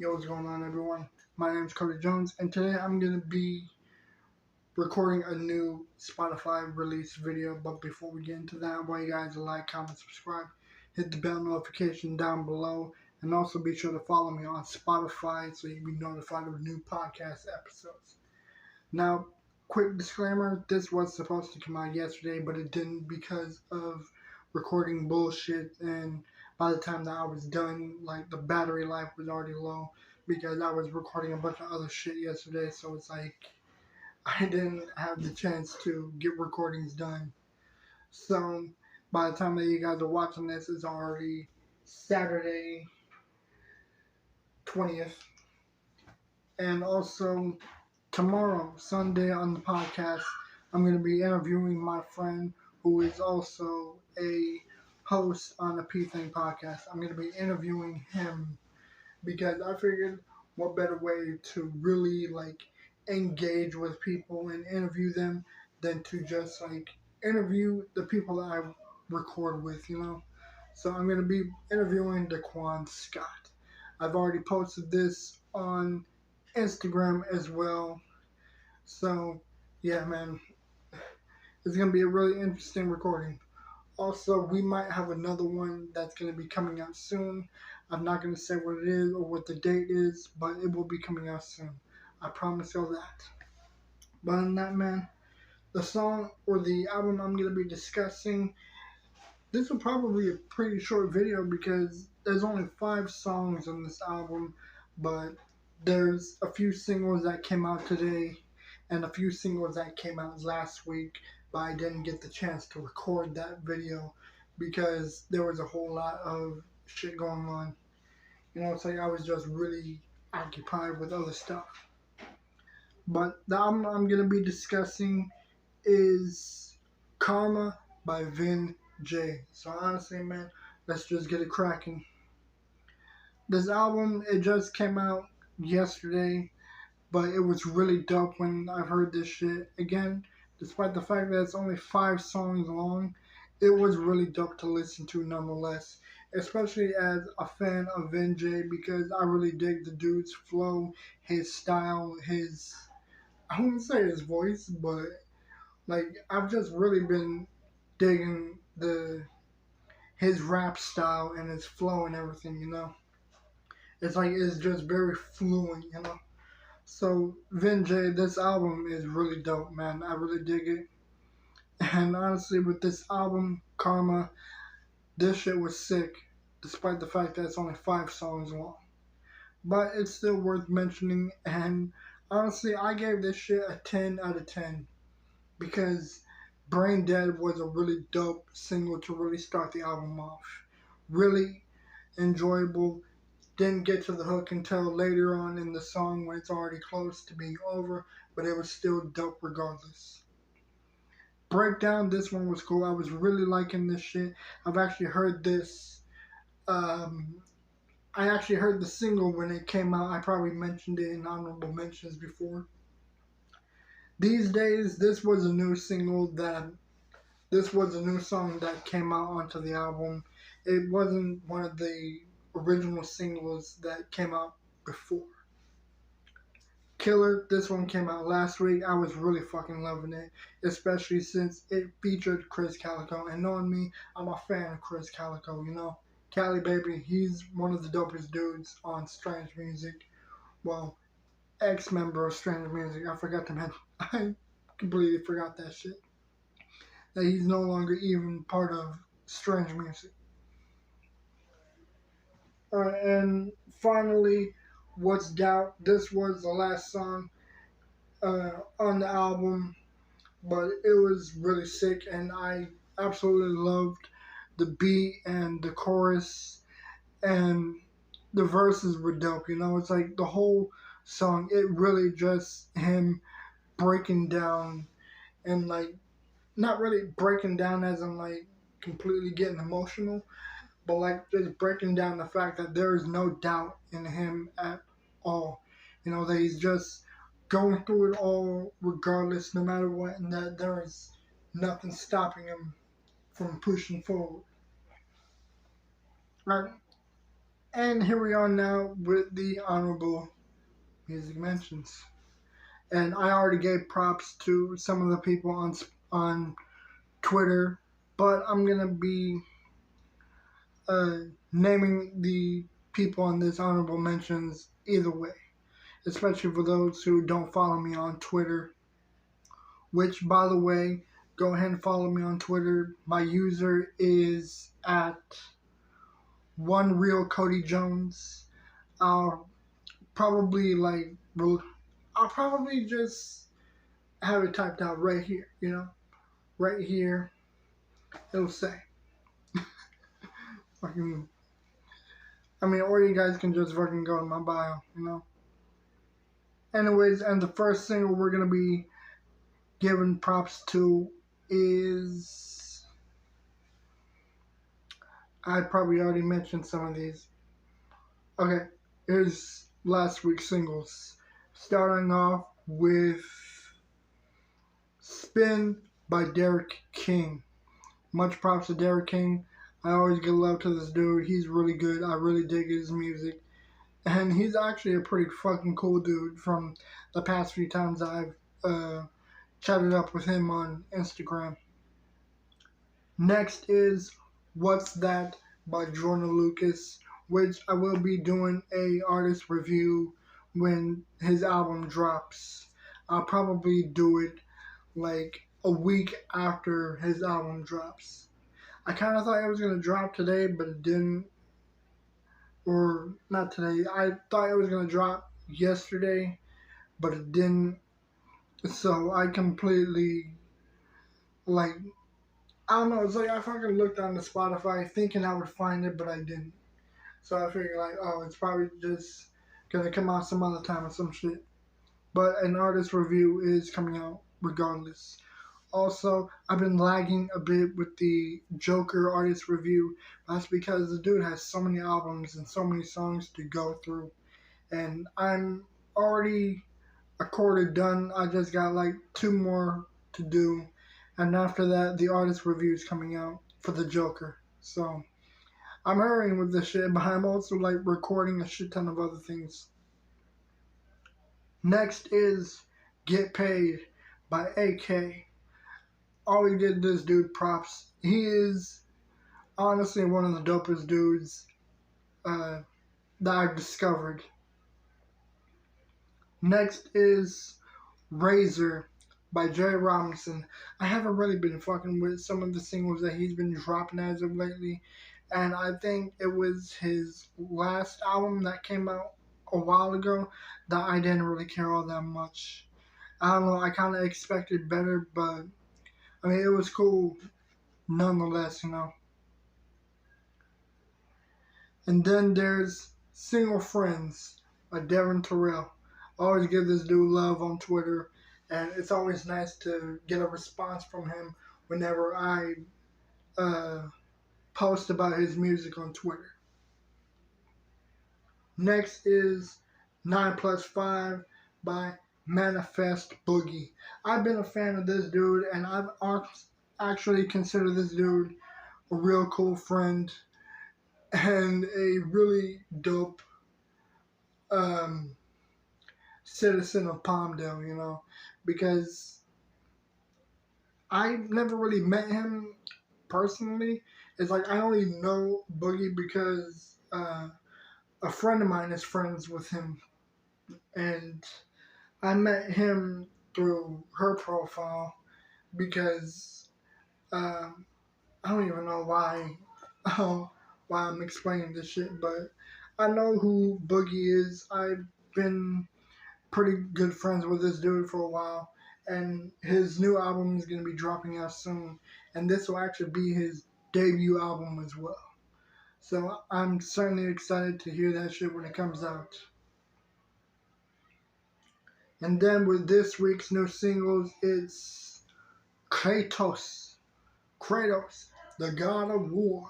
Yo, what's going on, everyone? My name is Cody Jones, and today I'm going to be recording a new Spotify release video. But before we get into that, I want you guys to like, comment, subscribe, hit the bell notification down below, and also be sure to follow me on Spotify so you'll be notified of new podcast episodes. Now, quick disclaimer, this was supposed to come out yesterday, but it didn't because of recording bullshit, and by the time that I was done, like, the battery life was already low because I was recording a bunch of other shit yesterday, so it's like I didn't have the chance to get recordings done. So by the time that you guys are watching this, it's already Saturday 20th. And also tomorrow, Sunday, on the podcast, I'm going to be interviewing my friend who is also a host on the P Thing podcast. I'm going to be interviewing him because I figured what better way to really engage with people and interview them than to just interview the people that I record with, So I'm going to be interviewing Daquan Scott. I've already posted this on Instagram as well. So, yeah, man, it's going to be a really interesting recording. Also, we might have another one that's going to be coming out soon. I'm not going to say what it is or what the date is, but it will be coming out soon. I promise you that. But other than that, man, the song or the album I'm going to be discussing, this will probably be a pretty short video because there's only 5 songs on this album, but there's a few singles that came out today and a few singles that came out last week, but I didn't get the chance to record that video because there was a whole lot of shit going on. It's like I was just really occupied with other stuff. But the album I'm going to be discussing is Karma by Vin Jay. So honestly, man, let's just get it cracking. This album, it just came out yesterday, but it was really dope when I heard this shit. Again, despite the fact that it's only 5 songs long, it was really dope to listen to nonetheless. Especially as a fan of Vin Jay, because I really dig the dude's flow, his style, I wouldn't say his voice, but I've just really been digging his rap style and his flow and everything, It's just very fluent, So, Vin Jay, this album is really dope, man. I really dig it. And honestly, with this album, Karma, this shit was sick, despite the fact that it's only 5 songs long. But it's still worth mentioning, and honestly, I gave this shit a 10 out of 10. Because Brain Dead was a really dope single to really start the album off. Really enjoyable. Didn't get to the hook until later on in the song when it's already close to being over, but it was still dope regardless. Breakdown, this one was cool. I was really liking this shit. I've actually heard this. I actually heard the single when it came out. I probably mentioned it in honorable mentions before. These days, this was a new song that came out onto the album. It wasn't one of the original singles that came out before. Killer, this one came out last week. I was really fucking loving it, especially since it featured Chris Calico. And knowing me, I'm a fan of Chris Calico, Cali Baby, he's one of the dopest dudes on Strange Music. Well, ex-member of Strange Music. I forgot to mention. I completely forgot that shit. That he's no longer even part of Strange Music. Alright, and finally, What's Doubt. This was the last song on the album, but it was really sick, and I absolutely loved the beat and the chorus, and the verses were dope, It's like the whole song, it really just him breaking down and not really breaking down as in completely getting emotional, but just breaking down the fact that there is no doubt in him at all. That he's just going through it all regardless, no matter what, and that there is nothing stopping him from pushing forward. Right? And here we are now with the honorable music mentions. And I already gave props to some of the people on Twitter, but I'm gonna be uh, naming the people on this honorable mentions either way, especially for those who don't follow me on Twitter. Which, by the way, go ahead and follow me on Twitter. My user is at one real Cody Jones. I'll probably I'll probably just have it typed out right here. Right here it'll say. Fucking, or you guys can just fucking go to my bio. Anyways, and the first single we're gonna be giving props to is, I probably already mentioned some of these. Okay, here's last week's singles. Starting off with Spin by Derek King. Much props to Derek King. I always give love to this dude. He's really good. I really dig his music. And he's actually a pretty fucking cool dude from the past few times I've chatted up with him on Instagram. Next is What's That by Jordan Lucas, which I will be doing a artist review when his album drops. I'll probably do it like a week after his album drops. I kind of thought it was going to drop today, but it didn't. Or not today. I thought it was going to drop yesterday, but it didn't. So I completely, like, I don't know. It's like I fucking looked on the Spotify thinking I would find it, but I didn't. So I figured, like, oh, it's probably just going to come out some other time or some shit. But an artist review is coming out regardless. Also, I've been lagging a bit with the Joker artist review. That's because the dude has so many albums and so many songs to go through. And I'm already a quarter done. I just got like 2 more to do. And after that, the artist review is coming out for the Joker. So I'm hurrying with this shit, but I'm also like recording a shit ton of other things. Next is Get Paid by AK. Always give this dude props. He is honestly one of the dopest dudes that I've discovered. Next is Razor by Jay Robinson. I haven't really been fucking with some of the singles that he's been dropping as of lately, and I think it was his last album that came out a while ago that I didn't really care all that much. I don't know, I kind of expected better, but it was cool nonetheless. And then there's Single Friends by Devin Terrell. I always give this dude love on Twitter, and it's always nice to get a response from him whenever I post about his music on Twitter. Next is 9 plus 5 by Manifest Boogie. I've been a fan of this dude, and I've actually considered this dude a real cool friend and a really dope citizen of Palmdale, because I never really met him personally. It's like I only know Boogie because a friend of mine is friends with him, and I met him through her profile because I don't even know why why I'm explaining this shit, but I know who Boogie is. I've been pretty good friends with this dude for a while, and his new album is going to be dropping out soon, and this will actually be his debut album as well. So I'm certainly excited to hear that shit when it comes out. And then with this week's new singles, it's Kratos, the God of War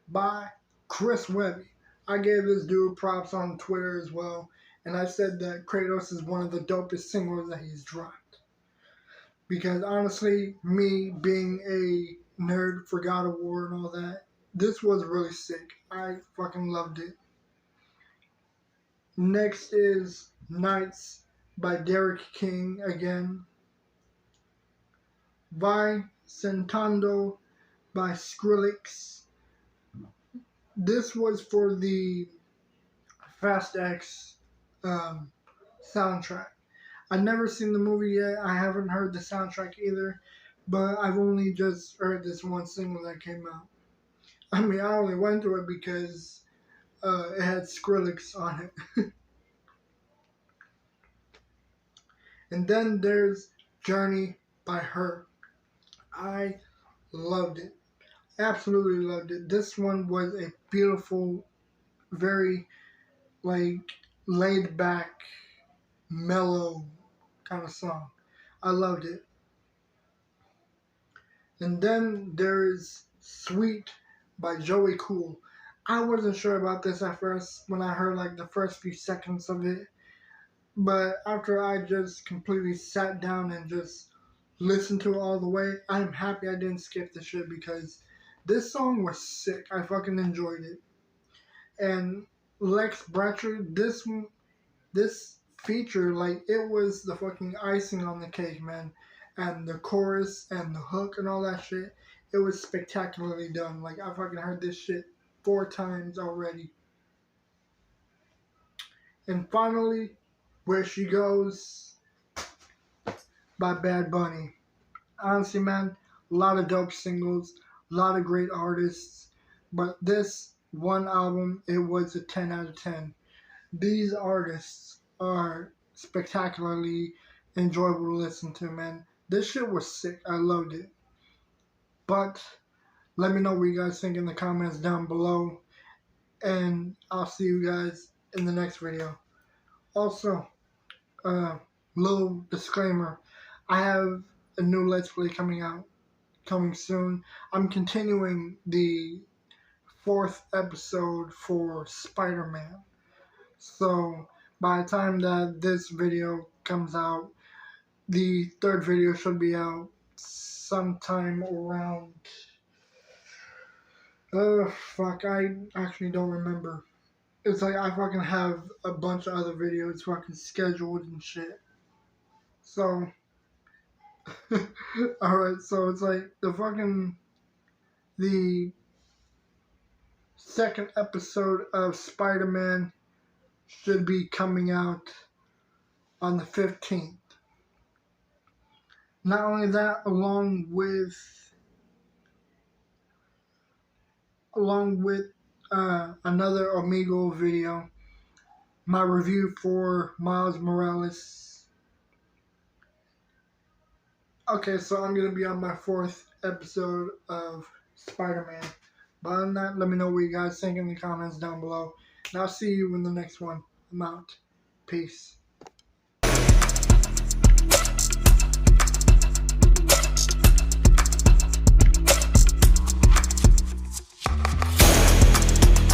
by Chris Webby. I gave this dude props on Twitter as well, and I said that Kratos is one of the dopest singles that he's dropped. Because honestly, me being a nerd for God of War and all that, this was really sick. I fucking loved it. Next is Nights by Derek King again. Vai Sentando by Skrillex. This was for the Fast X soundtrack. I've never seen the movie yet. I haven't heard the soundtrack either, but I've only just heard this one single that came out. I mean, I only went to it because it had Skrillex on it. And then there's Journey by Her. I loved it. Absolutely loved it. This one was a beautiful, very like laid back, mellow kind of song. I loved it. And then there's Sweet by Joey Cool. I wasn't sure about this at first when I heard like the first few seconds of it. But after I just completely sat down and just listened to it all the way, I'm happy I didn't skip the shit because this song was sick. I fucking enjoyed it. And Lex Bratcher, this feature, like, it was the fucking icing on the cake, man. And the chorus and the hook and all that shit, it was spectacularly done. Like, I fucking heard this shit 4 times already. And finally, Where She Goes by Bad Bunny. Honestly, man, a lot of dope singles, a lot of great artists, but this one album, it was a 10 out of 10. These artists are spectacularly enjoyable to listen to, man. This shit was sick. I loved it. But let me know what you guys think in the comments down below, and I'll see you guys in the next video. Also, little disclaimer, I have a new Let's Play coming soon. I'm continuing the 4th episode for Spider-Man. So by the time that this video comes out, the 3rd video should be out sometime around, I actually don't remember. It's like I fucking have a bunch of other videos fucking scheduled and shit. So, alright, so it's like the 2nd episode of Spider-Man should be coming out on the 15th. Not only that, along with another Amigo video, my review for Miles Morales. Okay, so I'm going to be on my 4th episode of Spider-Man. But other than that, let me know what you guys think in the comments down below. And I'll see you in the next one. I'm out. Peace.